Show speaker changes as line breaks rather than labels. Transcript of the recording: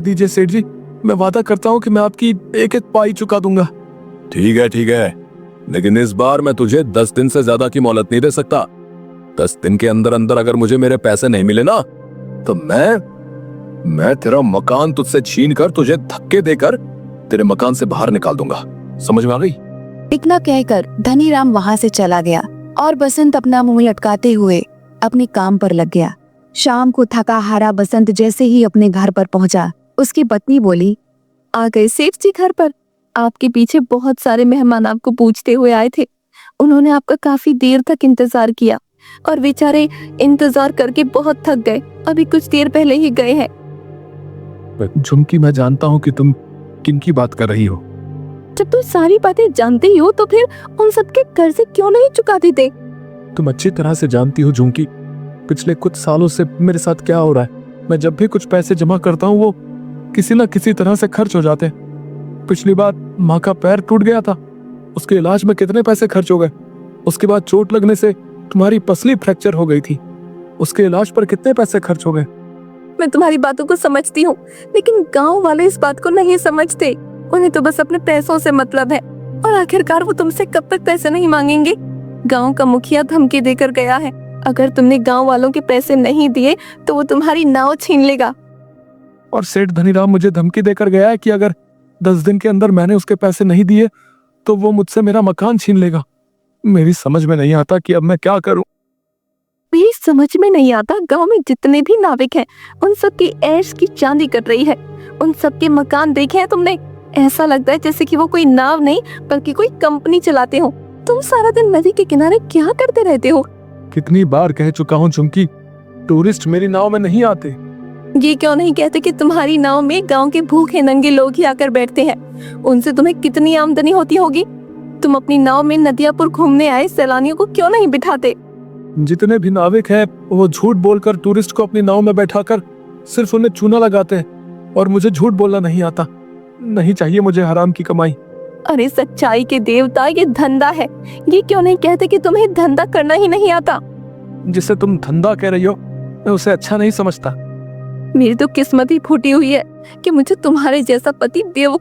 दीजिए सेठ जी, मैं वादा करता हूँ कि मैं आपकी एक एक पाई चुका दूंगा।
ठीक है, लेकिन इस बार मैं तुझे 10 दिन से ज्यादा की मोहलत नहीं दे सकता। 10 दिन के अंदर अंदर अगर मुझे मेरे पैसे नहीं मिले ना, तो मैं तेरा मकान तुझसे छीन कर तुझे धक्के देकर तेरे मकान से बाहर निकाल दूंगा। समझ में आ गई?
इतना कहकर धनीराम वहां से चला गया और बसंत अपना मुंह लटकाते हुए अपने काम पर लग गया। शाम को थका हारा बसंत जैसे ही अपने घर पर पहुंचा, उसकी पत्नी बोली,
आ गए सेठ जी घर पर। आपके पीछे बहुत सारे मेहमान आपको पूछते हुए आए थे। उन्होंने आपका काफी देर तक इंतजार किया और बेचारे इंतजार करके बहुत थक गए। अभी कुछ देर पहले ही गए हैं।
झुमकी, मैं जानता हूँ कि तुम किनकी बात कर रही हो।
जब तुम सारी बातें जानते ही हो तो फिर उन सबके कर्जे क्यों नहीं चुका देते?
तुम अच्छी तरह से जानती हो झुमकी, पिछले कुछ सालों से मेरे साथ क्या हो रहा है। मैं जब भी कुछ पैसे जमा करता हूँ वो किसी न किसी तरह से खर्च हो जाते हैं। पिछली बार माँ का पैर टूट गया था, उसके इलाज में कितने पैसे खर्च हो गए। उसके बाद चोट लगने से तुम्हारी पसली फ्रैक्चर हो गई थी, उसके इलाज पर कितने पैसे खर्च हो गए।
मैं तुम्हारी बातों को समझती हूँ, लेकिन गांव वाले इस बात को नहीं समझते। उन्हें तो बस अपने पैसों से मतलब है और आखिरकार वो तुमसे कब तक पैसे नहीं मांगेंगे। गांव का मुखिया धमकी देकर गया है, अगर तुमने गांव वालों के पैसे नहीं दिए तो वो तुम्हारी नाव छीन लेगा।
और सेठ धनीराम मुझे धमकी देकर गया है कि अगर 10 दिन के अंदर मैंने उसके पैसे नहीं दिए तो वो मुझसे मेरा मकान छीन लेगा। मेरी समझ में नहीं आता कि अब मैं क्या करूं।
मेरी समझ में नहीं आता, गांव में जितने भी नाविक हैं उन सब की ऐश की चांदी कट रही है। उन सब के मकान देखे हैं तुमने? ऐसा लगता है जैसे कि वो कोई नाव नहीं बल्कि कोई कंपनी चलाते हो। तुम सारा दिन नदी के किनारे क्या करते रहते हो?
कितनी बार कह चुका हूँ झुमकी, टूरिस्ट मेरी नाव में नहीं आते।
ये क्यों नहीं कहते कि तुम्हारी नाव में गांव के भूखे नंगे लोग ही आकर बैठते हैं? उनसे तुम्हें कितनी आमदनी होती होगी। तुम अपनी नाव में नदियापुर घूमने आए सैलानियों को क्यों नहीं बिठाते?
जितने भी नाविक हैं वो झूठ बोलकर टूरिस्ट को अपनी नाव में बैठाकर सिर्फ उन्हें चूना लगाते हैं, और मुझे झूठ बोलना नहीं आता। नहीं चाहिए मुझे हराम की कमाई।
अरे सच्चाई के देवता, ये धंधा है। ये क्यों नहीं कहते कि तुम्हें धंधा करना ही नहीं आता?
जिसे तुम धंधा कह रही हो मैं उसे अच्छा नहीं समझता।
मेरी तो किस्मत ही फूटी हुई है कि मुझे तुम्हारे जैसा पति बेवकूफ